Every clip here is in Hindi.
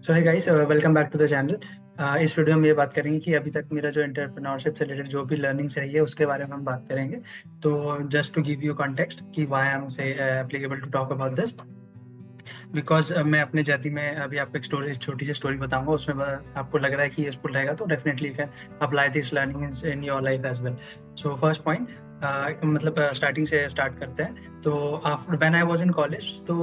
So hi guys, welcome back to the channel. इस वीडियो में ये बात करेंगे कि अभी तक मेरा जो एंटरप्रेन्योरशिप से रिलेटेड जो भी लर्निंग्स रही है उसके बारे में हम बात करेंगे। तो just to give you context कि why I am say applicable to talk about this, because मैं अपने जर्नी में अभी आपको एक स्टोरी, छोटी सी स्टोरी बताऊंगा। उसमें आपको लग रहा है कि यूजफुल रहेगा तो definitely you can apply this learning in your life as well. So first point, मतलब स्टार्टिंग से स्टार्ट करते हैं। तो after when I was in college, तो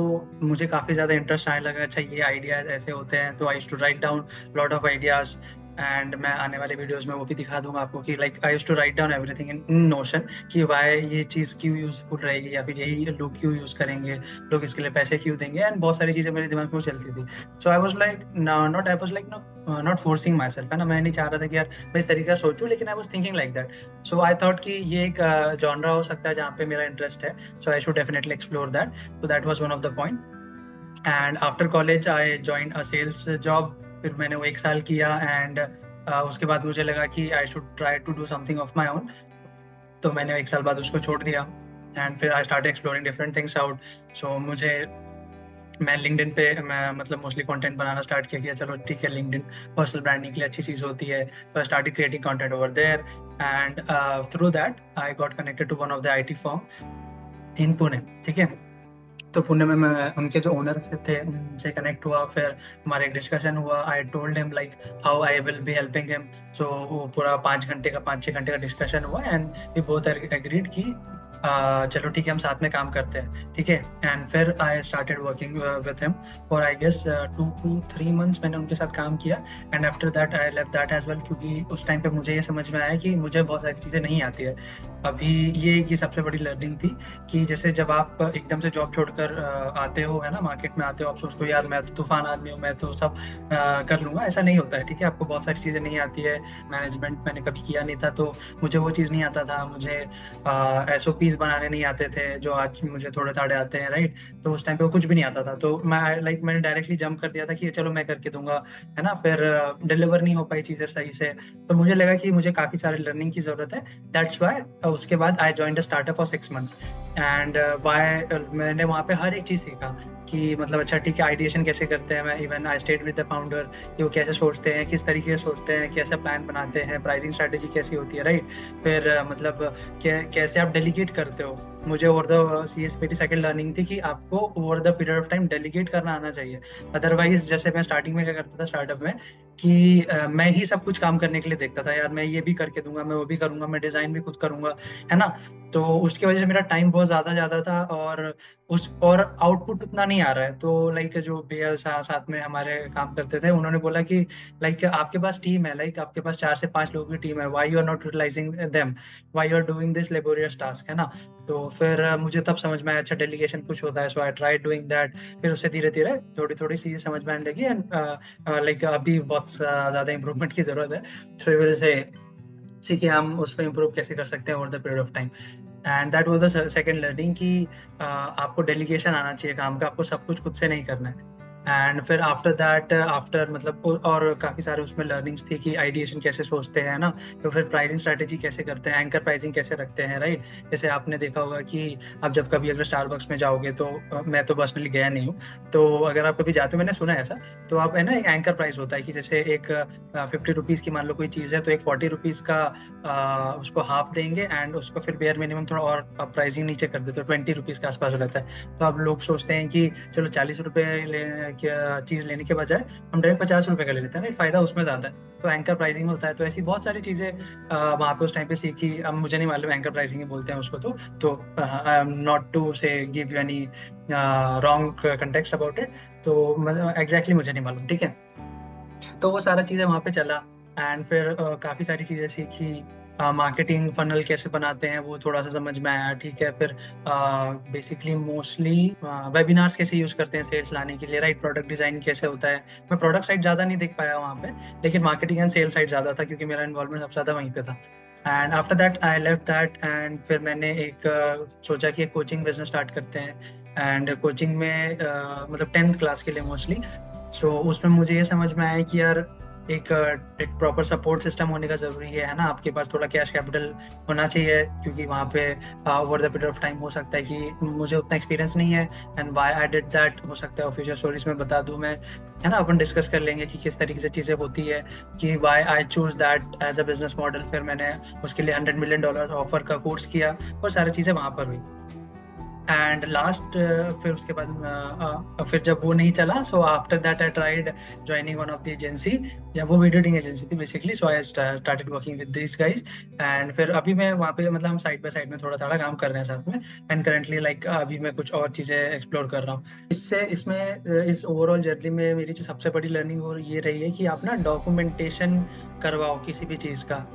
मुझे काफ़ी ज़्यादा इंटरेस्ट आने लगा। अच्छा, ये आइडियाज ऐसे होते हैं, तो I used to write down lot of ideas. And मैं आने वाले वीडियोस में वो भी दिखा दूंगा आपको कि like I used to write down everything in Notion, कि वाई ये चीज़ क्यों यूजफुल रहेगी या फिर यही लोग क्यों यूज़ करेंगे, लोग इसके लिए पैसे क्यों देंगे, एंड बहुत सारी चीज़ें मेरे दिमाग में चलती थी। So I was like not forcing myself, है ना। मैं नहीं चाह रहा था कि यार मैं इस तरीके से सोचूं, लेकिन I was thinking like that. So I thought कि ये एक जॉनरा हो सकता है जहाँ पे मेरा इंटरेस्ट है। So I should definitely explore that. So that was one of the point. And after college I joined a sales job. फिर मैंने वो 1 साल किया, एंड उसके बाद मुझे लगा कि I should try to do something of my own. तो मैंने 1 साल बाद उसको छोड़ दिया, एंड फिर I start exploring different things out. So मैं लिंक्डइन पे मैं मतलब मोस्टली कंटेंट बनाना स्टार्ट किया कि चलो ठीक है, लिंक्डइन पर्सनल ब्रांडिंग के लिए अच्छी चीज़ होती है। तो I started creating content over there, and through that I got connected to one of the IT firm in Pune. ठीक है, तो पुणे में मैं उनके जो ओनर थे उनसे कनेक्ट हुआ। फिर हमारा एक डिस्कशन हुआ। I told him like how I will be helping him. So वो पूरा 5-6 घंटे का डिस्कशन हुआ, एंड वी बोथ एग्रीड कि चलो ठीक है, हम साथ में काम करते हैं। ठीक है, एंड फिर I started working with him for I guess 2 to 3 months मैंने उनके साथ काम किया। And after that I left that as well, क्योंकि उस टाइम पे मुझे ये समझ में आया कि मुझे बहुत सारी चीज़ें नहीं आती है अभी। ये सबसे बड़ी लर्निंग थी कि जैसे जब आप एकदम से जॉब छोड़कर आते हो, है ना, मार्केट में आते हो, आप सोचते हो यार मैं तो तूफान आदमी हूँ, मैं तो सब कर लूँगा। ऐसा नहीं होता है। ठीक है, आपको बहुत सारी चीज़ें नहीं आती है। मैनेजमेंट मैंने कभी किया नहीं था, तो मुझे वो चीज़ नहीं आता था। मुझे SOPs बनाने नहीं आते थे जो आज मुझे थोड़े थोड़े आते हैं, राइट। तो उस टाइम पे वो कुछ भी नहीं आता था, तो मैंने डायरेक्टली जंप कर दिया था कि चलो मैं करके दूंगा, है ना। फिर डिलीवर नहीं हो पाई चीज़ें सही से, तो मुझे लगा कि मुझे काफ़ी सारे लर्निंग की ज़रूरत है। दैट्स वाई उसके बाद I joined a startup for 6 months। And मैंने वहाँ पे हर एक चीज़ सीखा कि मतलब अच्छा ठीक है, आइडिएशन कैसे करते हैं। मैं even I stayed with the founder कि वो कैसे सोचते हैं, किस तरीके से सोचते हैं, कैसे प्लान बनाते हैं, प्राइसिंग स्ट्रेटेजी कैसी होती है, राइट। फिर मतलब कैसे आप डेलीगेट करते हो। मुझे ओवर द मेरी सेकंड लर्निंग थी कि आपको over the period of time delegate करना आना चाहिए। अदरवाइज जैसे मैं स्टार्टिंग में क्या करता था स्टार्टअप में कि मैं ही सब कुछ काम करने के लिए देखता था, यार मैं ये भी करके दूंगा, मैं वो भी करूंगा, मैं डिजाइन भी खुद करूंगा, है ना। तो उसकी वजह से मेरा टाइम बहुत ज्यादा ज्यादा था, और आउटपुट उतना नहीं आ रहा है। तो लाइक जो भैया साथ में हमारे काम करते थे, उन्होंने बोला कि लाइक आपके पास टीम है, लाइक आपके पास 4 से 5 लोगों की टीम है, why you are not utilising them, why you are doing this laborious task, है ना। तो फिर मुझे तब समझ में आया अच्छा डेलीगेशन कुछ होता है। So I try doing that. फिर उससे धीरे धीरे थोड़ी थोड़ी चीजें समझ में आने लगी, एंड लाइक अभी बहुत ज्यादा इंप्रूवमेंट की जरूरत है। तो फिर से कि हम उस पर इम्प्रूव कैसे कर सकते हैं over the period of time. And that was the second learning कि आपको डेलीगेशन आना चाहिए काम का, आपको सब कुछ खुद से नहीं करना है। एंड फिर आफ्टर दैट आफ्टर मतलब और काफ़ी सारे उसमें लर्निंग्स थी कि आइडिएशन कैसे सोचते हैं ना। तो फिर प्राइसिंग स्ट्रेटेजी कैसे करते हैं, एंकर प्राइसिंग कैसे रखते हैं, राइट। जैसे आपने देखा होगा कि आप जब कभी अगर स्टारबक्स में जाओगे, तो मैं तो पर्सनली गया नहीं हूँ, तो अगर आप कभी जाते हो, मैंने सुना है ऐसा, तो आप है ना, एक एंकर प्राइस होता है कि जैसे एक 50 रुपीज़ की मान लो कोई चीज़ है, तो एक 40 रुपीज़ का उसको हाफ देंगे, एंड उसको फिर बेयर मिनिमम थोड़ा और प्राइसिंग नीचे कर देते हो, 20 रुपीज़ के आसपास रहता है। तो अब लोग सोचते हैं कि चलो 40 रुपये चीज़ लेने के बजाय हम डायरेक्ट 50 रुपये का ले लेते हैं ना, फायदा उसमें ज़्यादा है। तो एंकर प्राइसिंग होता है। तो ऐसी बहुत सारी चीज़ें वहाँ पे उस टाइम पे सीखी। अब मुझे नहीं मालूम एंकर प्राइसिंग ही बोलते हैं उसको, तो आई एम नॉट टू से give you any wrong context about it. तो एग्जैक्टली मुझे नहीं मालूम, ठीक है। तो वो सारा चीज़ें वहाँ पे चला, एंड फिर काफ़ी सारी चीज़ें सीखी। मार्केटिंग फनल कैसे बनाते हैं वो थोड़ा सा समझ में आया, ठीक है। फिर बेसिकली मोस्टली वेबिनार्स कैसे यूज़ करते हैं सेल्स लाने के लिए, राइट। प्रोडक्ट डिज़ाइन कैसे होता है। मैं प्रोडक्ट साइड ज़्यादा नहीं देख पाया वहाँ पे, लेकिन मार्केटिंग एंड सेल्स साइड ज़्यादा था, क्योंकि मेरा इन्वॉल्वमेंट सबसे ज़्यादा वहीं पे था। And after that I left that, and फिर मैंने एक सोचा कि एक कोचिंग बिजनेस स्टार्ट करते हैं। एंड कोचिंग में मतलब 10th क्लास के लिए मोस्टली। सो उसमें मुझे ये समझ में आया कि यार एक प्रॉपर सपोर्ट सिस्टम होने का ज़रूरी है ना, आपके पास थोड़ा कैश कैपिटल होना चाहिए, क्योंकि वहाँ पे over the period of time हो सकता है कि मुझे उतना एक्सपीरियंस नहीं है and why I did that, हो सकता है फ्यूचर स्टोरीज में बता दूँ मैं, है ना। अपन डिस्कस कर लेंगे कि किस तरीके से चीज़ें होती है, कि why I choose that as a business model. फिर मैंने उसके लिए $100 मिलियन ऑफर का कोर्स किया और सारी चीज़ें वहाँ पर हुई। एंड लास्ट फिर उसके बाद फिर जब वो नहीं चला, so after that I tried joining one of the agency, जब वो वीडियो एडिटिंग एजेंसी थी basically. So I started working with this guys and फिर अभी मैं वहाँ पे मतलब हम साइड बाय साइड में थोड़ा थोड़ा काम कर रहे हैं साथ में। एंड करेंटली लाइक अभी मैं कुछ और चीज़ें एक्सप्लोर कर रहा हूँ। इस ओवरऑल जर्नी में मेरी जो सबसे बड़ी लर्निंग हो ये रही है कि आप ना डॉक्यूमेंटेशन करवाओ किसी भी चीज़ का।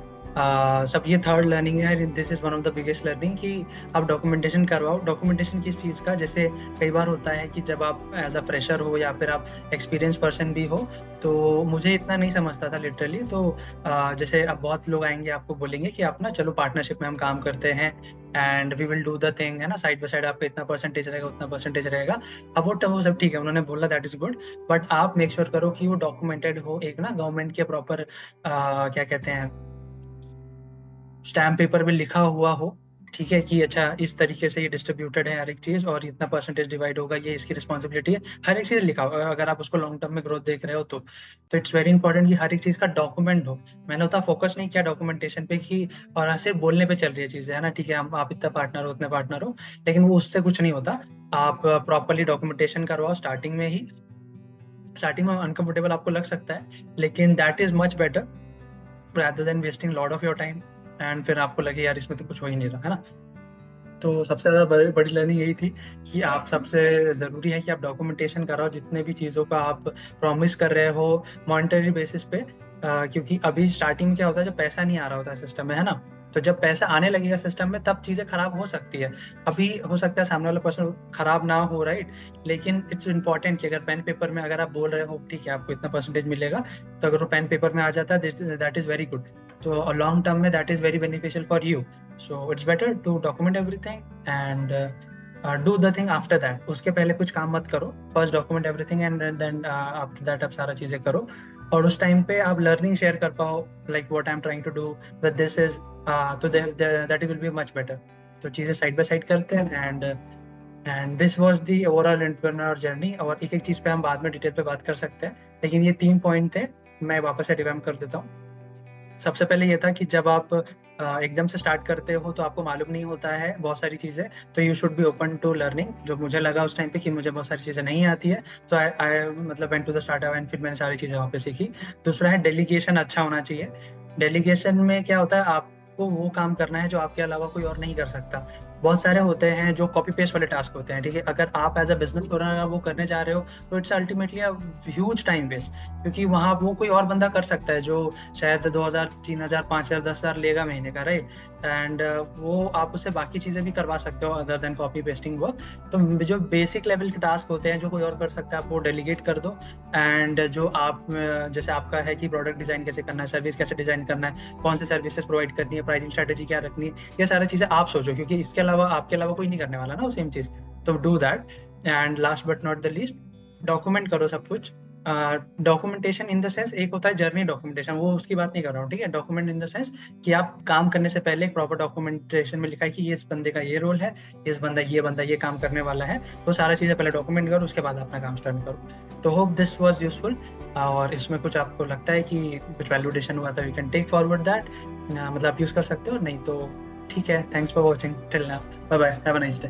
सब ये थर्ड लर्निंग है, this is one of the biggest learning कि आप डॉक्यूमेंटेशन करवाओ। डॉक्यूमेंटेशन किस चीज़ का, जैसे कई बार होता है कि जब आप एज अ फ्रेशर हो या फिर आप एक्सपीरियंस पर्सन भी हो, तो मुझे इतना नहीं समझता था लिटरली। तो जैसे अब बहुत लोग आएंगे आपको बोलेंगे कि आप ना चलो पार्टनरशिप में हम काम करते हैं and we will do the thing, है ना, साइड बाय साइड आपका इतना परसेंटेज रहेगा उतना परसेंटेज रहेगा। अब वो सब ठीक है, उन्होंने बोला दैट इज गुड, बट आप मेक श्योर करो कि वो डॉक्यूमेंटेड हो, एक ना गवर्नमेंट के प्रॉपर क्या कहते हैं स्टैम्प पेपर पे लिखा हुआ हो, ठीक है, कि अच्छा इस तरीके से ये डिस्ट्रीब्यूटेड है हर एक चीज और इतना परसेंटेज डिवाइड होगा, ये इसकी रिस्पॉन्सिबिलिटी है, हर एक चीज लिखा हो। अगर आप उसको लॉन्ग टर्म में ग्रोथ देख रहे हो तो इट्स वेरी इंपॉर्टेंट कि हर एक चीज का डॉक्यूमेंट हो। मैंने उतना फोकस नहीं किया डॉक्यूमेंटेशन पे कि और सिर्फ बोलने पे चल रही है चीजें, है ना, ठीक है, हम आप इतना पार्टनर हो उतने पार्टनर हो, लेकिन वो उससे कुछ नहीं होता। आप प्रॉपरली डॉक्यूमेंटेशन करवाओ स्टार्टिंग में ही। स्टार्टिंग में अनकंफर्टेबल आपको लग सकता है, लेकिन that is much better rather than wasting lot of your time and फिर आपको लगे यार इसमें तो कुछ हो ही नहीं रहा, है ना। तो सबसे ज्यादा बड़ी लर्निंग यही थी कि आप सबसे जरूरी है कि आप डॉक्यूमेंटेशन कराओ जितने भी चीजों का आप प्रॉमिस कर रहे हो मॉनिटरी बेसिस पे। क्योंकि अभी स्टार्टिंग में क्या होता है, जब पैसा नहीं आ रहा होता है सिस्टम में, है ना, तो जब पैसा आने लगेगा सिस्टम में तब चीजें खराब हो सकती है। अभी हो सकता है सामने वाला पर्सन खराब ना हो, राइट, लेकिन इट्स इम्पॉर्टेंट कि अगर पेन पेपर में अगर आप बोल रहे हो ठीक है आपको इतना परसेंटेज मिलेगा, तो अगर वो पेन पेपर में आ जाता है दैट इज वेरी गुड। तो लॉन्ग टर्म में that is very beneficial for you. So it's better to document everything and do the thing after that. उसके पहले कुछ काम मत करो, first document everything and then after that आप सारा चीजें करो। और उस टाइम पे आप लर्निंग शेयर कर पाओ, like what I am trying to do with this is, तो that will be much better. तो चीजें साइड बाय साइड करते हैं and this was the overall entrepreneur journey. और एक एक चीज पे हम बाद में डिटेल पे बात कर सकते हैं, लेकिन ये 3 पॉइंट थे, मैं वापस से रिवाइंड कर देता हूँ। सबसे पहले ये था कि जब आप एकदम से स्टार्ट करते हो तो आपको मालूम नहीं होता है बहुत सारी चीज़ें, तो you should be open to learning. जो मुझे लगा उस टाइम पे कि मुझे बहुत सारी चीज़ें नहीं आती है, तो आई मतलब went to the start and फिर मैंने सारी चीज़ें वहाँ पे सीखी। दूसरा है डेलीगेशन अच्छा होना चाहिए। डेलीगेशन में क्या होता है, आपको वो काम करना है जो आपके अलावा कोई और नहीं कर सकता। बहुत सारे होते हैं जो कॉपी पेस्ट वाले टास्क होते हैं, ठीक है, अगर आप एज अ बिजनेस ओनर वो करने जा रहे हो तो it's ultimately a huge time waste, क्योंकि वहाँ वो कोई और बंदा कर सकता है जो शायद 2000 3000 5000 10,000 लेगा महीने का, राइट, एंड वो आप उससे बाकी चीजें भी करवा सकते हो other than copy pasting work. तो जो बेसिक लेवल के टास्क होते हैं जो कोई और कर सकता है, आप वो डेलीगेट कर दो। एंड जो आप जैसे आपका है कि प्रोडक्ट डिजाइन कैसे करना है, सर्विस कैसे डिजाइन करना है, कौन सी सर्विसेज प्रोवाइड करनी है, प्राइसिंग स्ट्रेटेजी क्या रखनी है, ये सारी चीजें आप सोचो, क्योंकि इसके अलावा आपके अलावा कोई नहीं करने वाला ना वो सेम चीज। तो do that. And last but not the least, document करो सब कुछ। डॉक्यूमेंटेशन इन द सेंस, एक होता है जर्नी डॉक्यूमेंटेशन, वो उसकी बात नहीं कर रहा हूँ, ठीक है। डॉक्यूमेंट इन द सेंस कि आप काम करने से पहले एक प्रॉपर डॉक्यूमेंटेशन में लिखा है कि ये इस बंदे का ये रोल है, इस बंदा ये काम करने वाला है, तो सारा चीजें पहले डॉक्यूमेंट करो, उसके बाद अपना काम स्टार्ट करो। तो होप दिस वाज यूजफुल, और इसमें कुछ आपको लगता है कि कुछ वैल्यूडेशन हुआ था, you can take forward that, मतलब आप यूज कर सकते हो, नहीं तो ठीक है। Thanks for watching till now, bye bye, have a nice day.